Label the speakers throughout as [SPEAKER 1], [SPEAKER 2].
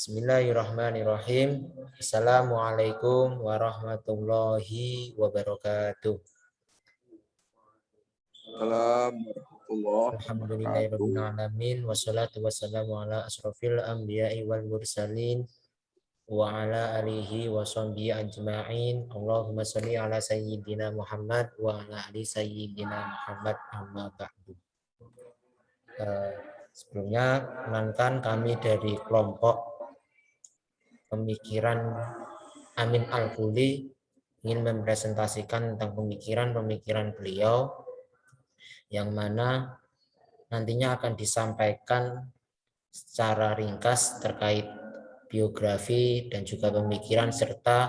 [SPEAKER 1] Bismillahirrahmanirrahim. Assalamualaikum warahmatullahi wabarakatuh. Alhamdulillahirabbil alamin wassalatu wassalamu ala asrofil anbiya'i wal mursalin wa ala alihi wa sahbihi ajma'in. Allahumma shalli ala sayyidina Muhammad wa ala ali sayyidina Muhammad amma ba'du. Sebelumnya kenalkan kami dari kelompok pemikiran Amin Al-Ghuli ingin mempresentasikan tentang pemikiran-pemikiran beliau yang mana nantinya akan disampaikan secara ringkas terkait biografi dan juga pemikiran serta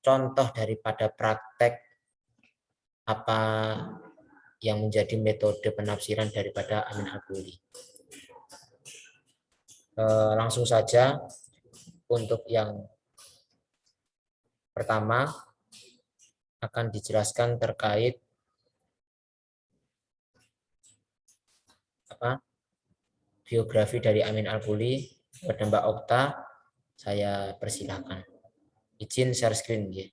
[SPEAKER 1] contoh daripada praktek apa yang menjadi metode penafsiran daripada Amin Al-Ghuli. Langsung saja. Untuk yang pertama akan dijelaskan terkait biografi dari Amin Al-Ghuli. Kepada Mbak Okta, saya persilakan. Izin share screen ya.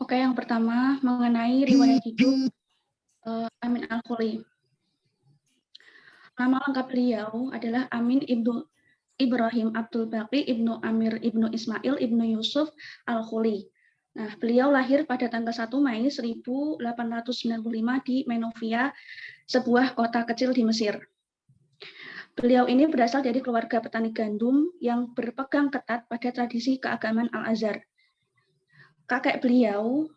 [SPEAKER 2] Oke, yang pertama mengenai riwayat hidup Amin Al-Ghuli. Nama lengkap beliau adalah Amin Ibnu Ibrahim Abdul Baqi Ibnu Amir Ibnu Ismail Ibnu Yusuf Al-Ghuli. Nah, beliau lahir pada tanggal 1 Mei 1895 di Menofia, sebuah kota kecil di Mesir. Beliau ini berasal dari keluarga petani gandum yang berpegang ketat pada tradisi keagamaan Al-Azhar. Kakek beliau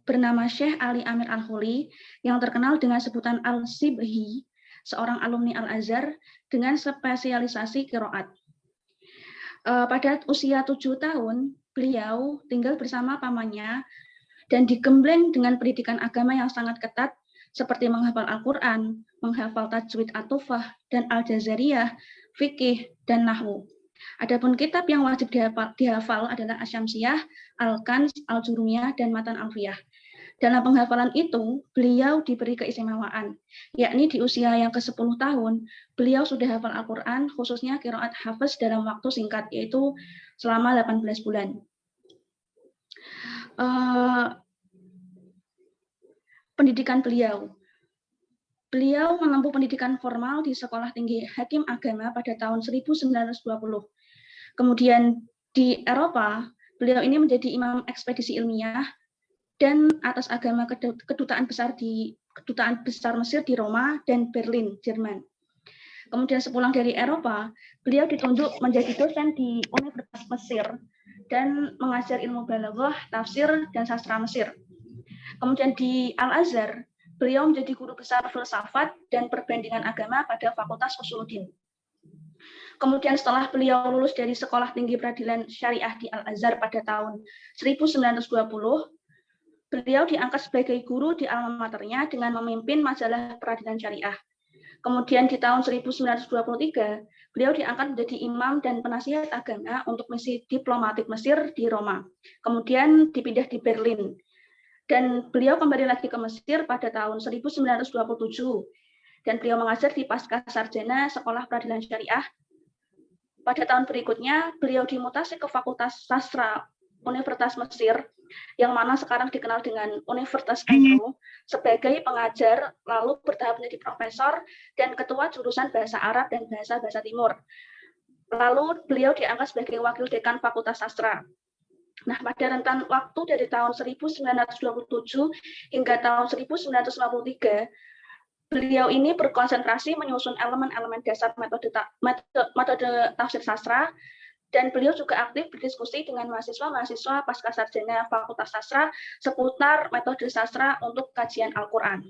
[SPEAKER 2] bernama Syekh Ali Amir Al-Ghuli yang terkenal dengan sebutan Al-Sibhi, seorang alumni Al-Azhar dengan spesialisasi qiraat. Pada usia 7 tahun, beliau tinggal bersama pamannya dan digembleng dengan pendidikan agama yang sangat ketat seperti menghafal Al-Quran, menghafal tajwid at-tufah dan al-jazariyah, fikih, dan nahwu. Adapun kitab yang wajib dihafal adalah Asy-Syamsiyah, Al-Kanz, Al-Jurumiyah, dan Matan Alfiyah. Dalam penghafalan itu, beliau diberi keistimewaan, yakni di usia yang ke-10 tahun, beliau sudah hafal Al-Quran, khususnya qiraat hafaz dalam waktu singkat, yaitu selama 18 bulan. Pendidikan beliau. Beliau menempuh pendidikan formal di Sekolah Tinggi Hakim Agama pada tahun 1920. Kemudian di Eropa, beliau ini menjadi imam ekspedisi ilmiah dan atas agama kedutaan besar Mesir di Roma dan Berlin, Jerman. Kemudian sepulang dari Eropa, beliau ditunjuk menjadi dosen di Universitas Mesir dan mengajar ilmu balaghah, tafsir, dan sastra Mesir. Kemudian di Al-Azhar, beliau menjadi guru besar filsafat dan perbandingan agama pada Fakultas Usuluddin. Kemudian setelah beliau lulus dari Sekolah Tinggi Peradilan Syariah di Al-Azhar pada tahun 1920, beliau diangkat sebagai guru di alma maternya dengan memimpin majalah Peradilan Syariah. Kemudian di tahun 1923, beliau diangkat menjadi imam dan penasihat agama untuk misi diplomatik Mesir di Roma. Kemudian dipindah di Berlin. Dan beliau kembali lagi ke Mesir pada tahun 1927. Dan beliau mengajar di Pasca Sarjana Sekolah Peradilan Syariah. Pada tahun berikutnya, beliau dimutasi ke Fakultas Sastra Universitas Mesir, yang mana sekarang dikenal dengan Universitas Kairo, sebagai pengajar, lalu bertahap menjadi profesor, dan ketua jurusan Bahasa Arab dan Bahasa-Bahasa Timur. Lalu beliau diangkat sebagai wakil dekan Fakultas Sastra. Nah, pada rentan waktu dari tahun 1927 hingga tahun 1953, beliau ini berkonsentrasi menyusun elemen-elemen dasar metode tafsir sastra, dan beliau juga aktif berdiskusi dengan mahasiswa-mahasiswa pasca sarjana Fakultas Sastra seputar metode sastra untuk kajian Al-Quran.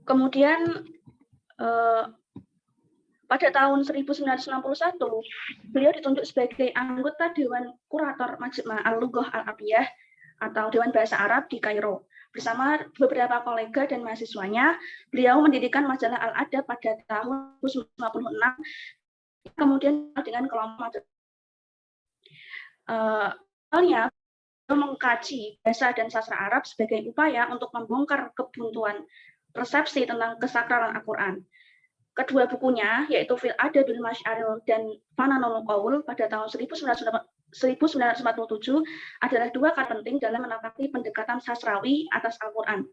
[SPEAKER 2] Kemudian pada tahun 1961, beliau ditunjuk sebagai anggota Dewan Kurator Majma' Al-Lughah Al-Arabiyah atau Dewan Bahasa Arab di Kairo. Bersama beberapa kolega dan mahasiswanya, beliau mendirikan majalah Al-Adab pada tahun 1956, kemudian dengan kelompok awalnya mengkaji bahasa dan sastra Arab sebagai upaya untuk membongkar kebuntuan persepsi tentang kesakralan Al-Quran. Kedua bukunya, yaitu Fil Adabil Masy'aril dan Fananul Qaul pada tahun 1947 adalah dua karya penting dalam menapaki pendekatan sastrawi atas Al-Quran.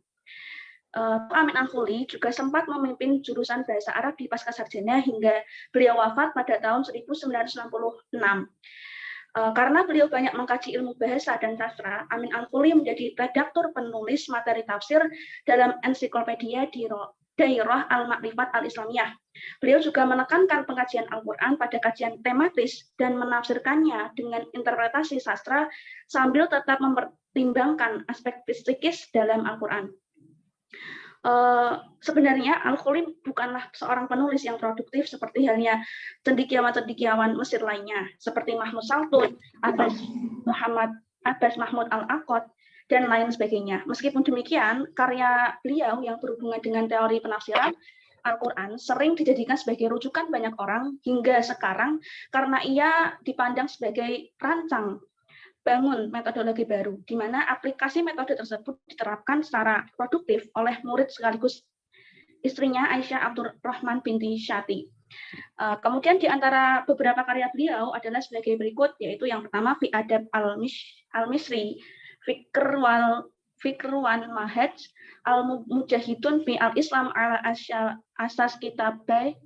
[SPEAKER 2] Amin Al-Khuli juga sempat memimpin jurusan bahasa Arab di Pascasarjana hingga beliau wafat pada tahun 1996. Karena beliau banyak mengkaji ilmu bahasa dan sastra, Amin Al-Khuli menjadi redaktur penulis materi tafsir dalam ensiklopedia Dairah Al-Makrifat Al-Islamiyah. Beliau juga menekankan pengkajian Al-Quran pada kajian tematis dan menafsirkannya dengan interpretasi sastra sambil tetap mempertimbangkan aspek psikis dalam Al-Quran. Sebenarnya Al-Khuli bukanlah seorang penulis yang produktif seperti halnya cendekiawan-cendekiawan Mesir lainnya, seperti Mahmud Saltun, Abbas Mahmud Al-Aqad, dan lain sebagainya. Meskipun demikian, karya beliau yang berhubungan dengan teori penafsiran Al-Quran sering dijadikan sebagai rujukan banyak orang hingga sekarang karena ia dipandang sebagai rancang bangun metodologi baru, di mana aplikasi metode tersebut diterapkan secara produktif oleh murid sekaligus istrinya Aisyah Abdurrahman binti Syati. Kemudian di antara beberapa karya beliau adalah sebagai berikut, yaitu yang pertama Fi Adab Al-Misri, Fikr wan Mahaj, Al-Mujahidun fi Al-Islam ala asas kitabai,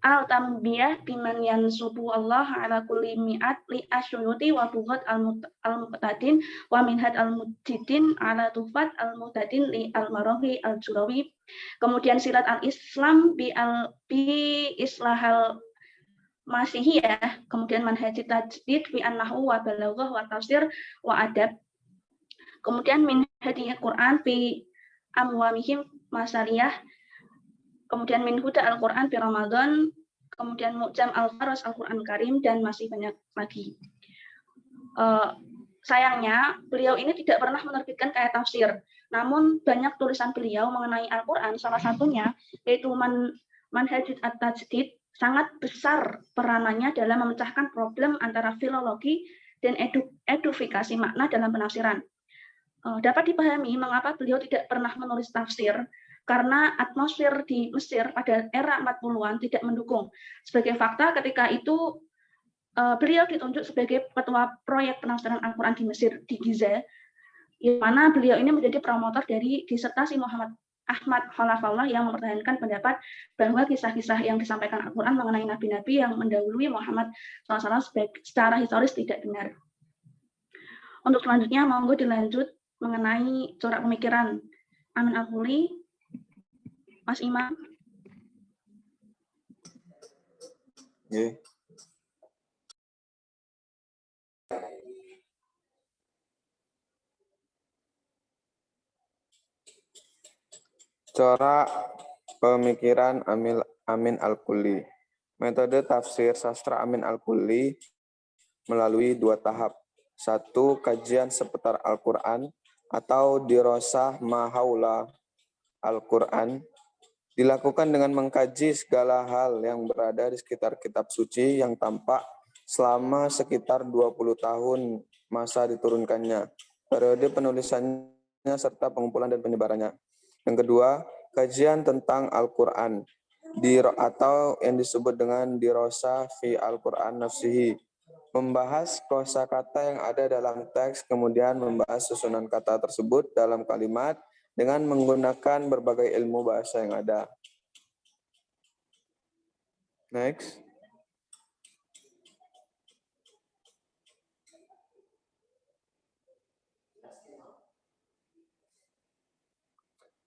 [SPEAKER 2] Al-Tambiyah biman yansubu Allah ala kulli mi'at li asyuyuti wa bughat al-muqtadin wa minhad al-mujidin ala tufat al-muqtadin li al-marahi al-jurawi. Kemudian silat al-Islam bi islahal masihiyah, kemudian manhaj tajdid bi an-nahwu wa balaghah wa tafsir wa adab. Kemudian min hadiyah Quran fi amwamihim masaliyah, kemudian min huda Al-Quran fi Ramadan, kemudian Mu'jam Al-Faras Al-Quran Karim, dan masih banyak lagi. Sayangnya, beliau ini tidak pernah menerbitkan kayak tafsir. Namun, banyak tulisan beliau mengenai Al-Quran, salah satunya, yaitu Manhajut At-Tajdid, sangat besar peranannya dalam memecahkan problem antara filologi dan edifikasi makna dalam penafsiran. Dapat dipahami mengapa beliau tidak pernah menulis tafsir, karena atmosfer di Mesir pada era 40-an tidak mendukung. Sebagai fakta, ketika itu beliau ditunjuk sebagai ketua proyek penafsiran Al-Quran di Mesir, di Giza, di mana beliau ini menjadi promotor dari disertasi Muhammad Ahmad Khalafallah yang mempertahankan pendapat bahwa kisah-kisah yang disampaikan Al-Quran mengenai nabi-nabi yang mendahului Muhammad SAW secara historis tidak benar. Untuk selanjutnya, monggo dilanjut mengenai corak pemikiran Amin Al-Khuli. Mas Imam.
[SPEAKER 3] Yeah. Corak pemikiran Amin Al-Khuli. Metode tafsir sastra Amin Al-Khuli melalui dua tahap. Satu, kajian seputar Al-Quran atau dirosah mahaula Al-Quran, dilakukan dengan mengkaji segala hal yang berada di sekitar kitab suci yang tampak selama sekitar 20 tahun masa diturunkannya, periode penulisannya serta pengumpulan dan penyebarannya. Yang kedua, kajian tentang Al-Quran atau yang disebut dengan dirosah fi Al-Quran nafsihi, membahas kosakata yang ada dalam teks, kemudian membahas susunan kata tersebut dalam kalimat dengan menggunakan berbagai ilmu bahasa yang ada. Next.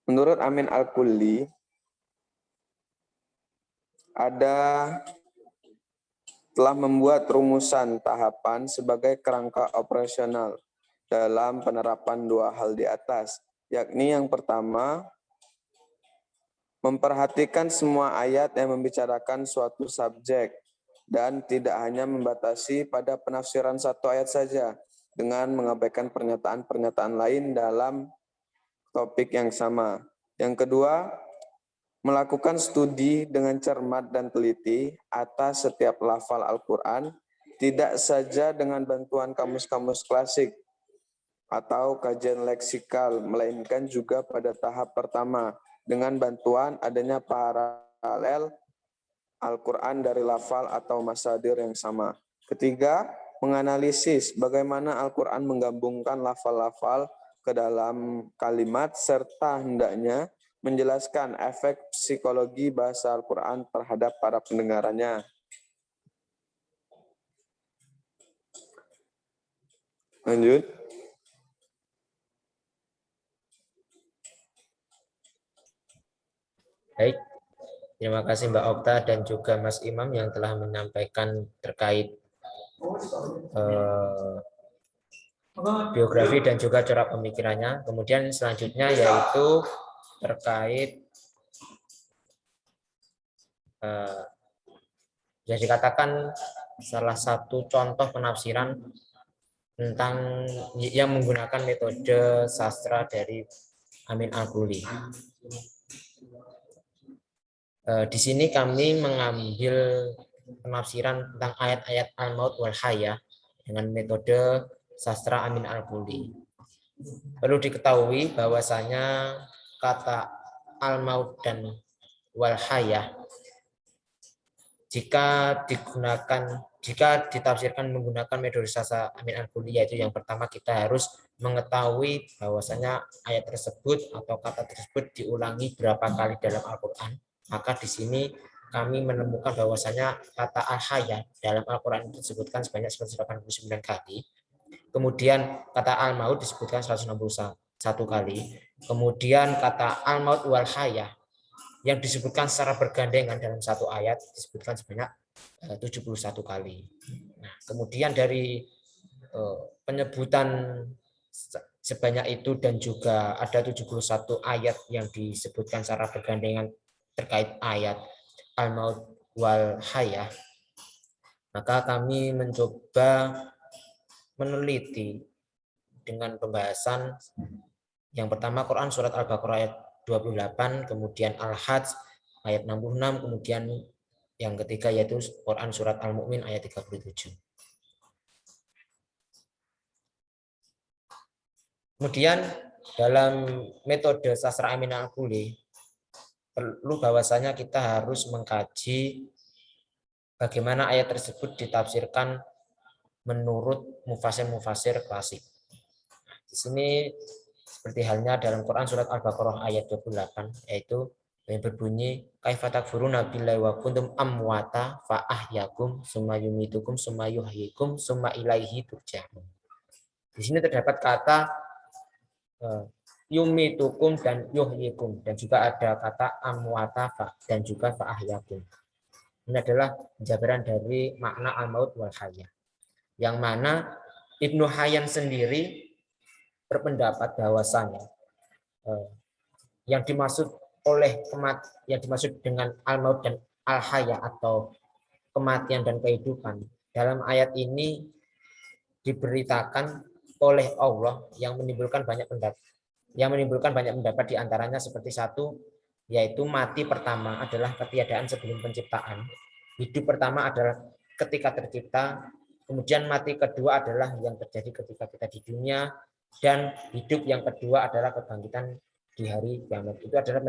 [SPEAKER 3] Menurut Amin Al-Khuli, telah membuat rumusan tahapan sebagai kerangka operasional dalam penerapan dua hal di atas, yakni yang pertama, memperhatikan semua ayat yang membicarakan suatu subjek dan tidak hanya membatasi pada penafsiran satu ayat saja dengan mengabaikan pernyataan-pernyataan lain dalam topik yang sama. Yang kedua, melakukan studi dengan cermat dan teliti atas setiap lafal Al-Quran, tidak saja dengan bantuan kamus-kamus klasik atau kajian leksikal, melainkan juga pada tahap pertama dengan bantuan adanya paralel Al-Quran dari lafal atau masadir yang sama. Ketiga, menganalisis bagaimana Al-Quran menggabungkan lafal-lafal ke dalam kalimat serta hendaknya menjelaskan efek psikologi bahasa Al-Quran terhadap para pendengarannya. Lanjut.
[SPEAKER 1] Baik, terima kasih Mbak Okta dan juga Mas Imam yang telah menyampaikan terkait biografi dan juga corak pemikirannya. Kemudian selanjutnya yaitu terkait yang dikatakan salah satu contoh penafsiran tentang yang menggunakan metode sastra dari Amin Al-Ghuli. Di sini kami mengambil penafsiran tentang ayat-ayat Al-Maut wal Haya dengan metode sastra Amin Al-Ghuli. Perlu diketahui bahwasanya kata Al-Maut dan wal Haya jika ditafsirkan menggunakan metode sastra Amin Al-Ghuli, yaitu yang pertama kita harus mengetahui bahwasanya ayat tersebut atau kata tersebut diulangi berapa kali dalam Al-Quran. Maka di sini kami menemukan bahwasanya kata Al-Haya dalam Al-Quran disebutkan sebanyak 189 kali. Kemudian kata Al-Maut disebutkan 161 kali. Kemudian kata Al-Maut wal Haya yang disebutkan secara bergandengan dalam satu ayat disebutkan sebanyak 71 kali. Nah, kemudian dari penyebutan sebanyak itu dan juga ada 71 ayat yang disebutkan secara bergandengan terkait ayat Al-Maut wal Haya, maka kami mencoba meneliti dengan pembahasan yang pertama Quran surat Al-Baqarah ayat 28, kemudian Al-Hajj ayat 66, kemudian yang ketiga yaitu Quran surat Al-Mu'min ayat 37. Kemudian dalam metode sastra Amin Al-Ghuli perlu bahwasanya kita harus mengkaji bagaimana ayat tersebut ditafsirkan menurut mufasir-mufasir klasik. Di sini seperti halnya dalam Quran surat Al-Baqarah ayat 28 yaitu yang berbunyi kaifa takfuruna billahi wa kuntum amwata fa ahyakum summa yumitukum summa yuhyikum summa ilaihi turja'un. Di sini terdapat kata yumitukum dan yuhyikum dan juga ada kata amwata dan juga fa ahyakum. Ini adalah penjabaran dari makna al-maut wal haya. Yang mana Ibnu Hayyan sendiri berpendapat bahwasanya yang dimaksud dengan al-maut dan al-haya atau kematian dan kehidupan dalam ayat ini diberitakan oleh Allah yang menimbulkan banyak pendapat di antaranya seperti satu yaitu mati pertama adalah ketiadaan sebelum penciptaan, hidup pertama adalah ketika tercipta, kemudian mati kedua adalah yang terjadi ketika kita di dunia, dan hidup yang kedua adalah kebangkitan di hari kiamat. Itu adalah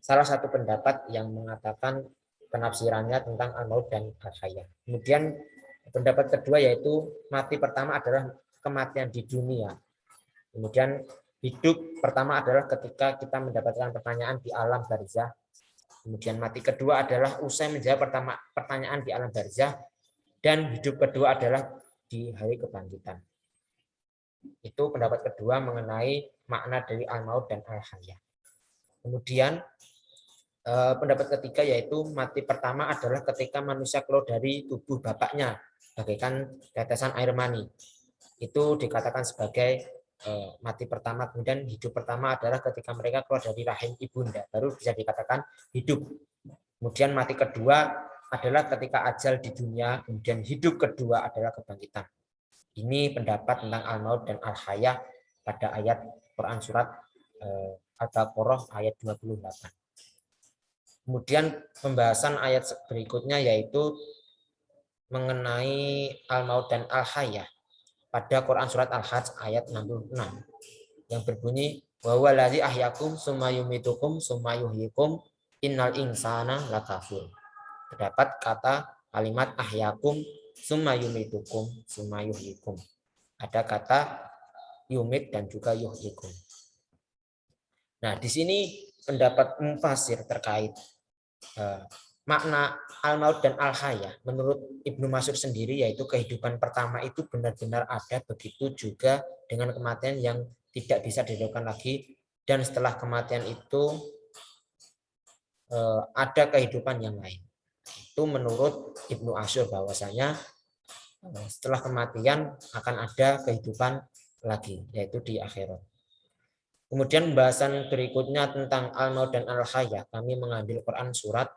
[SPEAKER 1] salah satu pendapat yang mengatakan penafsirannya tentang al-maut dan al-haya. Kemudian pendapat kedua yaitu mati pertama adalah kematian di dunia. Kemudian hidup pertama adalah ketika kita mendapatkan pertanyaan di alam barzah. Kemudian mati kedua adalah usai menjawab pertanyaan di alam barzah, dan hidup kedua adalah di hari kebangkitan. Itu pendapat kedua mengenai makna dari al-maut dan al-haya. Kemudian pendapat ketiga yaitu mati pertama adalah ketika manusia keluar dari tubuh bapaknya bagaikan tetesan air mani. Itu dikatakan sebagai mati pertama. Kemudian hidup pertama adalah ketika mereka keluar dari rahim ibunda, baru bisa dikatakan hidup. Kemudian mati kedua adalah ketika ajal di dunia, kemudian hidup kedua adalah kebangkitan. Ini pendapat tentang al-maut dan al-haya pada ayat Quran surat Al-Baqarah ayat 28. Kemudian pembahasan ayat berikutnya yaitu mengenai al-maut dan al-hayah pada Quran surat Al-Hajj ayat 66 yang berbunyi wa huwallazi ahyakum summa yumitukum summa yuhyikum innal insana lakafur. Terdapat kata kalimat ahyakum summa yumitukum summa yuhyikum. Ada kata yumit dan juga yuhyikum. Nah, di sini pendapat mufasir terkait makna al-maut dan al-hayah menurut Ibnu Mas'ud sendiri yaitu kehidupan pertama itu benar-benar ada, begitu juga dengan kematian yang tidak bisa dilakukan lagi, dan setelah kematian itu ada kehidupan yang lain. Itu menurut Ibnu Asyur bahwasanya setelah kematian akan ada kehidupan lagi yaitu di akhirat. Kemudian pembahasan berikutnya tentang al-maut dan al-hayah, kami mengambil Quran surat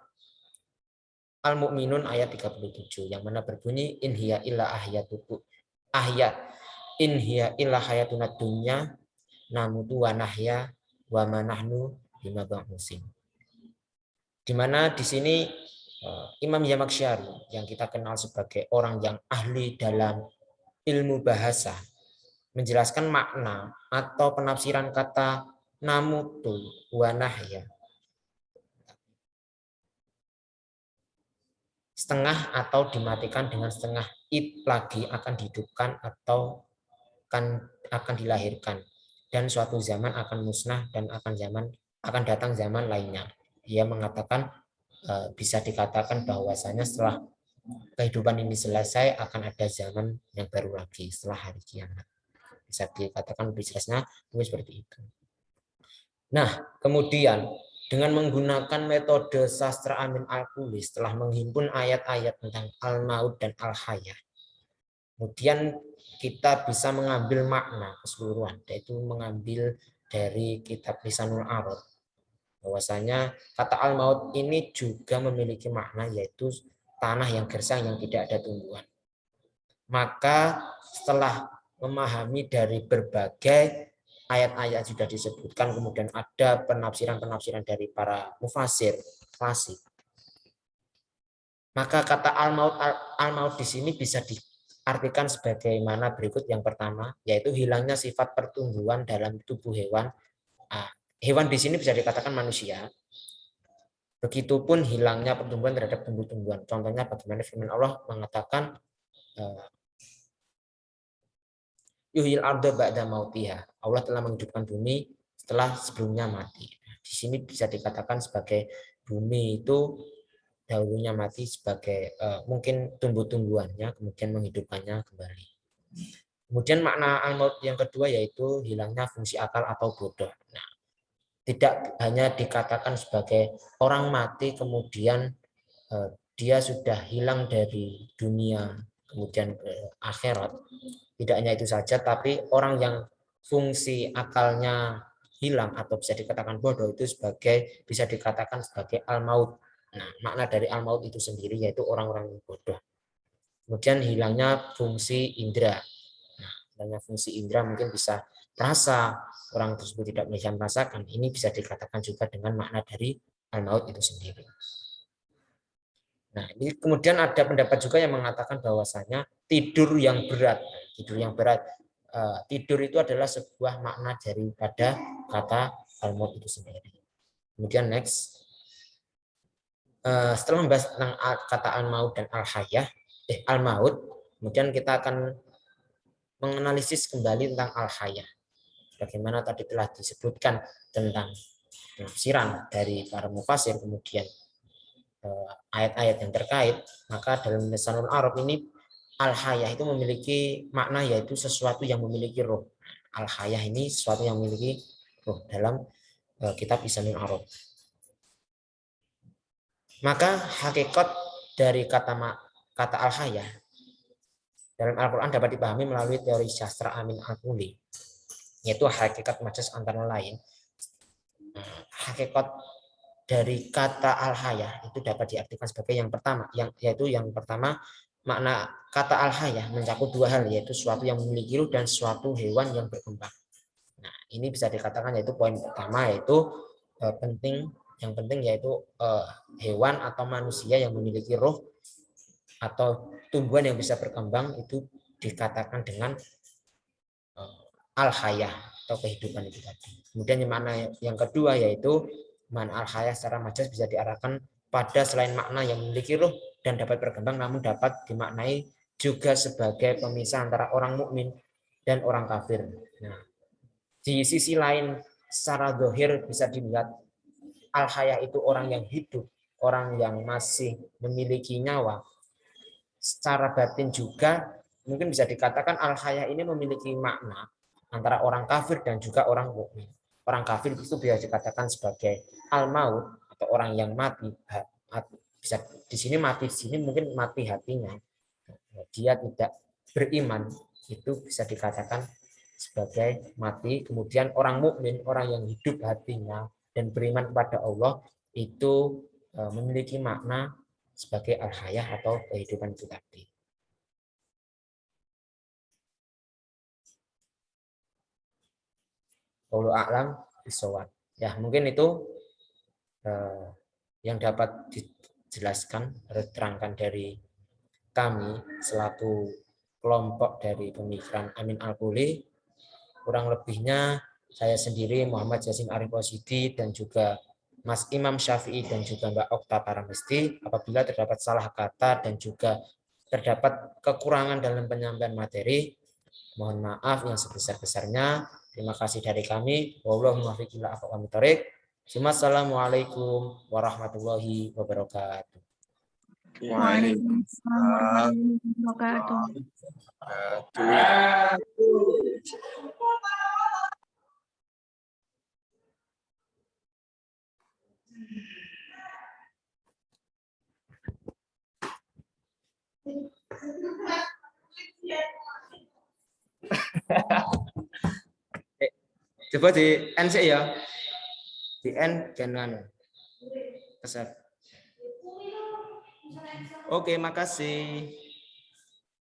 [SPEAKER 1] Al-Mu'minun ayat 37 yang mana berbunyi in hiya illa ahyatuku ahya in hiya illa hayatuna dunya namutu wa nahya wa ma nahnu bimab'utsin. Di mana di sini Imam Zamakhsyari yang kita kenal sebagai orang yang ahli dalam ilmu bahasa menjelaskan makna atau penafsiran kata namutu wa nahya, setengah atau dimatikan dengan setengah, it lagi akan dihidupkan atau akan dilahirkan, dan suatu zaman akan musnah dan akan datang zaman lainnya. Dia mengatakan bisa dikatakan bahwasanya setelah kehidupan ini selesai akan ada zaman yang baru lagi setelah hari kiamat. Bisa dikatakan lebih jelasnya seperti itu. Nah, kemudian dengan menggunakan metode sastra Amin Al-Quli setelah menghimpun ayat-ayat tentang al-maut dan al-hayah, kemudian kita bisa mengambil makna keseluruhan, yaitu mengambil dari kitab Lisanul Arab bahwasanya kata al-maut ini juga memiliki makna yaitu tanah yang gersang yang tidak ada tumbuhan. Maka setelah memahami dari berbagai ayat-ayat sudah disebutkan, kemudian ada penafsiran-penafsiran dari para mufasir klasik, maka kata al-maut di sini bisa diartikan sebagaimana berikut. Yang pertama yaitu hilangnya sifat pertumbuhan dalam tubuh hewan. Hewan di sini bisa dikatakan manusia. Begitupun hilangnya pertumbuhan terhadap tumbuh-tumbuhan. Contohnya bagaimana firman Allah mengatakan yuhyil arda ba'da mautiha. Allah telah menghidupkan bumi setelah sebelumnya mati. Di sini bisa dikatakan sebagai bumi itu dahulunya mati sebagai mungkin tumbuh-tumbuhannya, kemudian menghidupkannya kembali. Kemudian makna al-maut yang kedua yaitu hilangnya fungsi akal atau bodoh. Nah, tidak hanya dikatakan sebagai orang mati kemudian dia sudah hilang dari dunia kemudian ke akhirat. Tidak hanya itu saja, tapi orang yang fungsi akalnya hilang atau bisa dikatakan bodoh itu bisa dikatakan sebagai al-maut. Nah, makna dari al-maut itu sendiri yaitu orang-orang yang bodoh. Kemudian hilangnya fungsi indera. Nah, hilangnya fungsi indera mungkin bisa rasa, orang tersebut tidak bisa merasakan. Ini bisa dikatakan juga dengan makna dari al-maut itu sendiri. Nah, ini kemudian ada pendapat juga yang mengatakan bahwasanya tidur yang berat. Tidur itu adalah sebuah makna daripada kata al-maut itu sendiri. Kemudian next. Setelah membahas tentang kata al-maut dan al-hayah, al-maut, kemudian kita akan menganalisis kembali tentang al-hayah. Bagaimana tadi telah disebutkan tentang penafsiran dari para mufasir, kemudian ayat-ayat yang terkait, maka dalam Lisanul Arab ini al-hayah itu memiliki makna yaitu sesuatu yang memiliki roh. Al-hayah ini sesuatu yang memiliki roh dalam kitab Lisanul Arab. Maka hakikat dari kata al-hayah dalam Al-Quran dapat dipahami melalui teori sastra Amin Al-Quli, yaitu hakikat majas antara lain. Hakikat dari kata al-hayah itu dapat diartikan sebagai yang pertama, makna kata al-hayah mencakup dua hal, yaitu sesuatu yang memiliki ruh dan suatu hewan yang berkembang. Nah, Ini bisa dikatakan yaitu poin pertama, yaitu yang penting yaitu hewan atau manusia yang memiliki roh atau tumbuhan yang bisa berkembang itu dikatakan dengan al-hayah atau kehidupan itu tadi. Kemudian yang mana yang kedua yaitu man al-hayah secara majas bisa diarahkan pada selain makna yang memiliki roh dan dapat berkembang, namun dapat dimaknai juga sebagai pemisah antara orang mukmin dan orang kafir. Nah, di sisi lain secara zahir bisa dilihat al-hayah itu orang yang hidup, orang yang masih memiliki nyawa. Secara batin juga mungkin bisa dikatakan al-hayah ini memiliki makna antara orang kafir dan juga orang mukmin. Orang kafir itu bisa dikatakan sebagai al-maut atau orang yang mati. Bisa di sini mati, di sini mungkin mati hatinya. Dia tidak beriman, itu bisa dikatakan sebagai mati. Kemudian orang mukmin, orang yang hidup hatinya dan beriman kepada Allah itu memiliki makna sebagai al-hayah atau kehidupan itu tadi. Wallahu a'lam bishawab. Ya, mungkin itu yang dapat dijelaskan atau diterangkan dari kami selaku kelompok dari pemikiran Amin Al-Quli. Kurang lebihnya saya sendiri Muhammad Yasin Arif Wasidi dan juga Mas Imam Syafi'i dan juga Mbak Okta Paramesti, apabila terdapat salah kata dan juga terdapat kekurangan dalam penyampaian materi, mohon maaf yang sebesar-besarnya. Terima kasih dari kami. Wallahu muwaffiq ila aqwamit thoriq. Wassalamualaikum warahmatullahi wabarakatuh.
[SPEAKER 2] Waalaikumsalam warahmatullahi wabarakatuh.
[SPEAKER 1] Coba di N sih ya. Di N jangan keset. Oke, makasih.